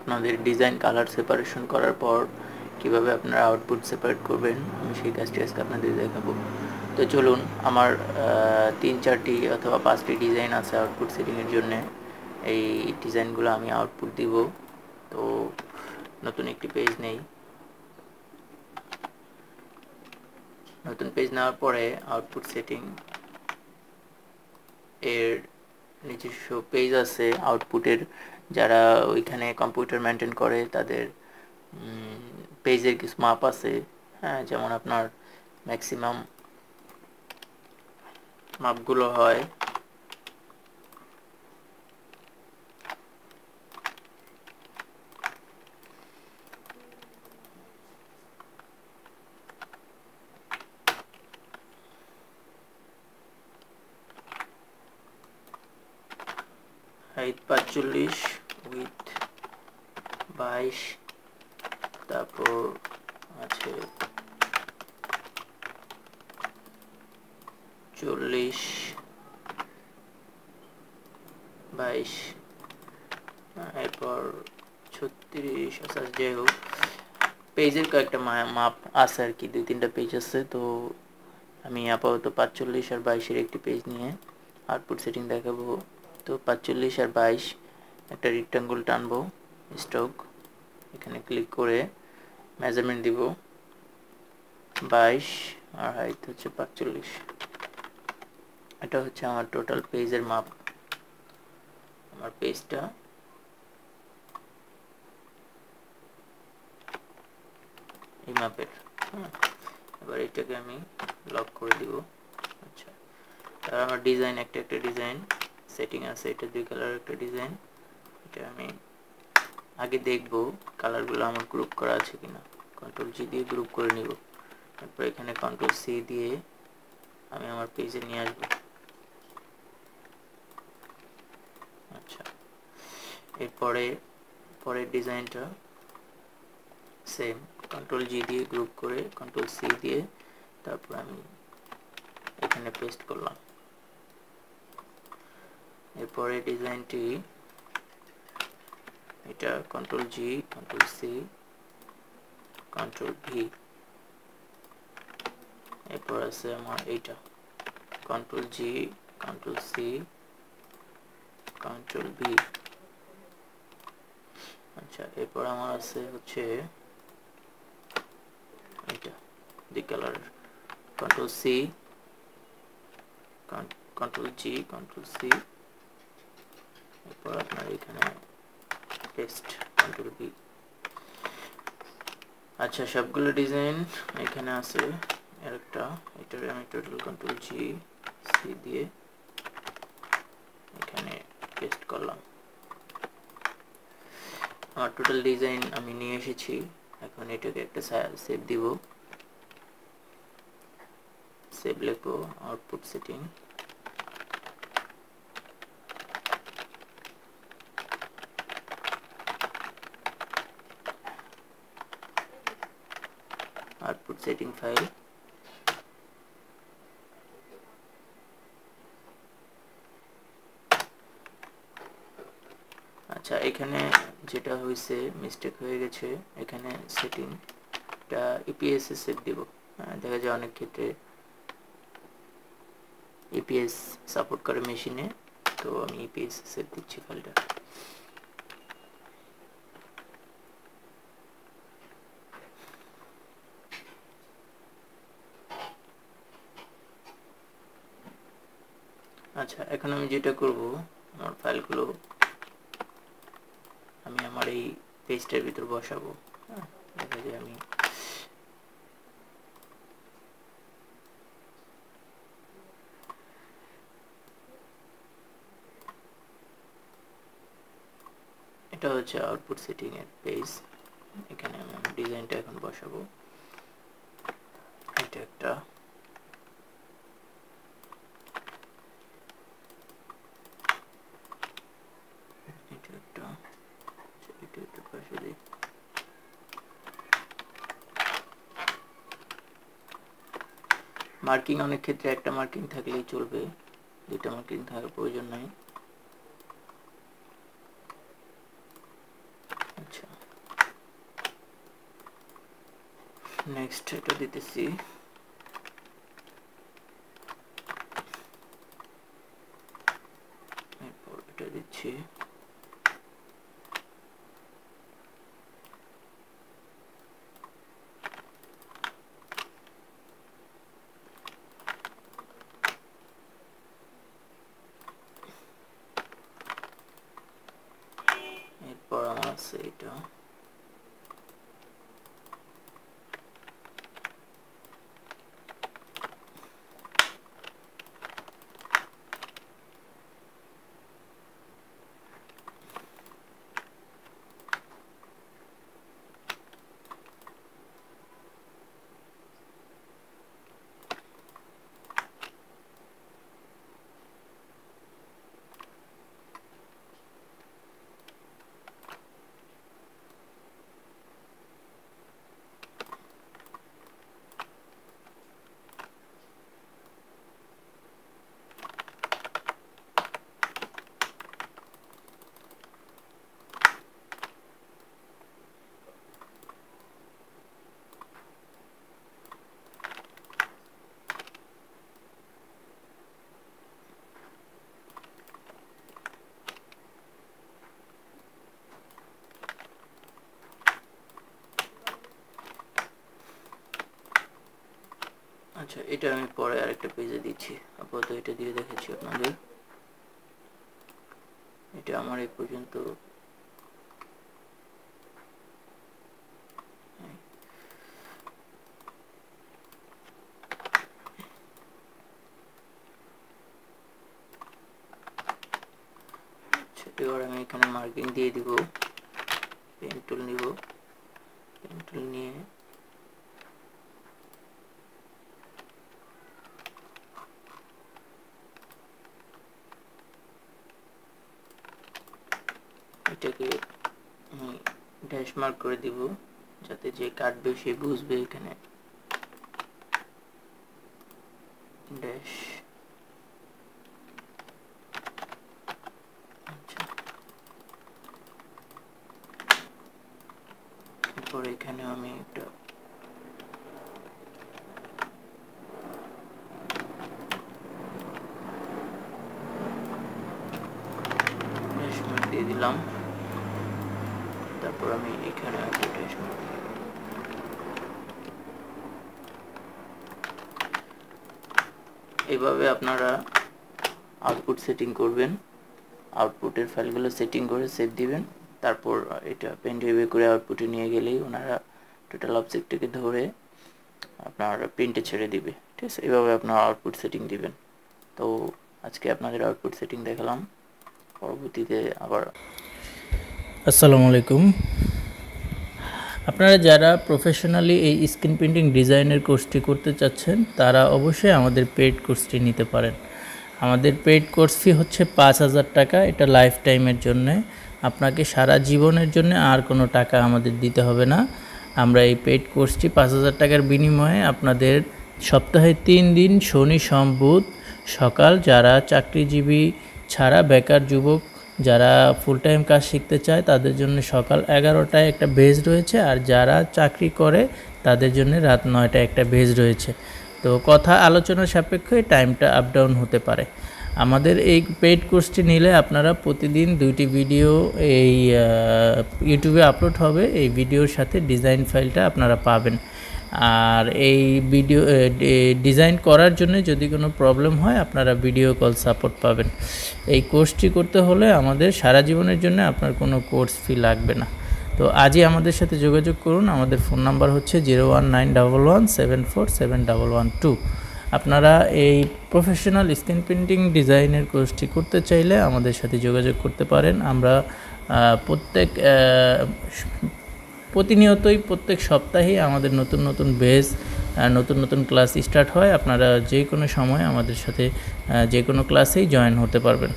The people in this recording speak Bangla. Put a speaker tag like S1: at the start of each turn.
S1: আপনাদের ডিজাইন কালার সেপারেশন করার পর কিভাবে আপনারা আউটপুট সেপারেট করবেন আমি সেই কাজটি আজকে আপনাদের দেখাবো। তো চলুন, আমার 3-4টি অথবা 5টি ডিজাইন আছে আউটপুট সেটিংয়ের জন্যে। এই ডিজাইনগুলো আমি আউটপুট দিব। তো নতুন একটি পেজ নেই। নতুন পেজ নেওয়ার পরে আউটপুট সেটিং এর নিজস্ব পেজ আছে আউটপুটের, যারা ওইখানে কম্পিউটার মেনটেন করে তাদের পেজের কিছু মাপ আছে। হ্যাঁ, যেমন আপনার ম্যাক্সিমাম মাপগুলো হয় হাইট 45, উইথ 22, তারপর আছে 40, 22, এরপর 36 আছে। যাই হোক, পেজের কয়েকটা মাপ আছে আর কি, 2-3টা পেজ আছে। তো আমি আপাতত 45 আর 22-এর একটি পেজ নিয়ে আউটপুট সেটিং দেখাবো। তো 45 আর 22 একটা রেক্টাঙ্গুল টানবো, স্ট্রোক, এখানে ক্লিক করে মেজারমেন্ট দিব 22 আর হাইট হচ্ছে 45। এটা হচ্ছে আমার টোটাল পেজের মাপ। আমার পেজটা এই মাপের। এবার এটাকে আমি লক করে দিব। আচ্ছা, তার আমার ডিজাইন একটা ডিজাইন সেটিং আছে, এটা 2 কালার একটা ডিজাইন। এটা আমি আগে দেখব কালারগুলো আমার গ্রুপ করা আছে কিনা। কন্ট্রোল জি দিয়ে গ্রুপ করে নিব। তারপর এখানে কন্ট্রোল সি দিয়ে আমি আমার পেজে নিয়ে আসব। আচ্ছা, এরপরে পরের ডিজাইনটা সেম, কন্ট্রোল জি দিয়ে গ্রুপ করে কন্ট্রোল সি দিয়ে তারপর আমি এখানে পেস্ট করলাম। এরপরে ডিজাইনটি এটা control G, control C, control V. এরপর আছে আমার এইটা control G, control C, control V. আচ্ছা, এরপর আমার আছে হচ্ছে এটা 2 colour, control C, control G, control C, এরপর আপনার এখানে পেস্ট, কন্ট্রোল ভি। আচ্ছা, সবগুলো ডিজাইন এখানে আছে। একটা এটারে আমি টোটাল কন্ট্রোল জি, সি দিয়ে এখানে পেস্ট করলাম। আমার টোটাল ডিজাইন আমি নিয়ে এসেছি। এখন এটাকে একটা সেভ দিব। সেভ লিখবো output setting. Output setting file. আচ্ছা, এখানে যেটা হয়েছে মিস্টেক হয়ে গেছে, এখানে সেটিংটা ইপিএস এ সেভ দিব। দেখা যায় অনেক ক্ষেত্রে ইপিএস সাপোর্ট করে মেশিনে, তো আমি ইপিএস এ সেভ দিচ্ছি ফাইলটা। আচ্ছা, এখন আমি যেটা করব, আমার ফাইলগুলো আমি আমার এই পেজটার ভিতর বসাবো। দেখা যায় আমি এটা হচ্ছে আউটপুট সেটিং এর পেজ। এখানে আমি আমার ডিজাইনটা এখন বসাবো। এটা একটা, এটা একটা, এটা একটা পাশে দিই। মার্কিং অনেক ক্ষেত্রে একটা মার্কিং থাকলেই চলবে, 2টা মার্কিং থাকার প্রয়োজন নাই। আচ্ছা, নেক্সট এটা দিতেছি, এরপর এটা দিচ্ছি, এরপর আমার আছে এটা, আচ্ছা এটা আমি পরে আরেকটা পেজে দিচ্ছি, আপাতত এটা দিয়ে দেখেছি আপনাদের। এটা আমার এই পর্যন্ত এবার আমি এখানে মার্কিং দিয়ে দিব, পেন টুল নিব, পেন টুল নিয়ে এটাকে আমি ড্যাশ মার্ক করে দিব, যাতে যে কাটবে সে বুঝবে এখানে ড্যাশ। এরপর এখানে আমি একটা ড্যাশ মার্ক দিয়ে দিলাম, তারপর আমি এখানে একটা ড্যাশ মার্ক দিয়ে দিব। এইভাবে আপনারা আউটপুট সেটিং করবেন, আউটপুটের ফাইলগুলো সেটিং করে সেভ দিবেন, তারপর এটা পেন ড্রাইভে করে আউটপুটে নিয়ে গেলেই ওনারা টোটাল অবজেক্টটাকে ধরে আপনার প্রিন্টে ছেড়ে দিবে। ঠিক আছে, এইভাবে আপনারা আউটপুট সেটিং দিবেন। তো আজকে আপনাদের আউটপুট সেটিং দেখালাম, পরবর্তীতে আবার।
S2: আসসালামু আলাইকুম। আপনারা যারা প্রফেশনালি এই স্ক্রিন প্রিন্টিং ডিজাইনের কোর্সটি করতে চাচ্ছেন তারা অবশ্যই আমাদের পেইড কোর্সটি নিতে পারেন। আমাদের পেইড কোর্স ফি হচ্ছে ৫,০০০ টাকা। এটা লাইফ টাইমের জন্যে, আপনাকে সারা জীবনের জন্য আর কোনো টাকা আমাদের দিতে হবে না। আমরা এই পেইড কোর্সটি ৫,০০০ টাকার বিনিময়ে আপনাদের সপ্তাহে ৩ দিন শনি সোম বুধ সকাল, যারা চাকরিজীবী ছাড়া বেকার যুবক যারা ফুল টাইম কাজ শিখতে চায় তাদের জন্য সকাল 11টায় একটা বেজ রয়েছে, আর যারা চাকরি করে তাদের জন্য রাত 9টায় একটা বেজ রয়েছে। তো কথা আলোচনার সাপেক্ষে টাইমটা আপ ডাউন হতে পারে। আমাদের এই পেইড কোর্সটি নিলে আপনারা প্রতিদিন 2টি ভিডিও এই ইউটিউবে আপলোড হবে, এই ভিডিওর সাথে ডিজাইন ফাইলটা আপনারা পাবেন। আর এই ভিডিও ডিজাইন করার জন্য যদি কোনো প্রবলেম হয় আপনারা ভিডিও কল সাপোর্ট পাবেন। এই কোর্সটি করতে হলে আমাদের সারা জীবনের জন্য আপনার কোনো কোর্স ফি লাগবে না। তো আজই আমাদের সাথে যোগাযোগ করুন। আমাদের ফোন নাম্বার হচ্ছে 01911747112। আপনারা এই প্রফেশনাল স্ক্রিন প্রিন্টিং ডিজাইনের কোর্সটি করতে চাইলে আমাদের সাথে যোগাযোগ করতে পারেন। আমরা প্রতিনিয়তই প্রত্যেক সপ্তাহেই আমাদের নতুন নতুন বেজ, নতুন নতুন ক্লাস স্টার্ট হয়। আপনারা যে কোনো সময় আমাদের সাথে যে কোনো ক্লাসেই জয়েন হতে পারবেন।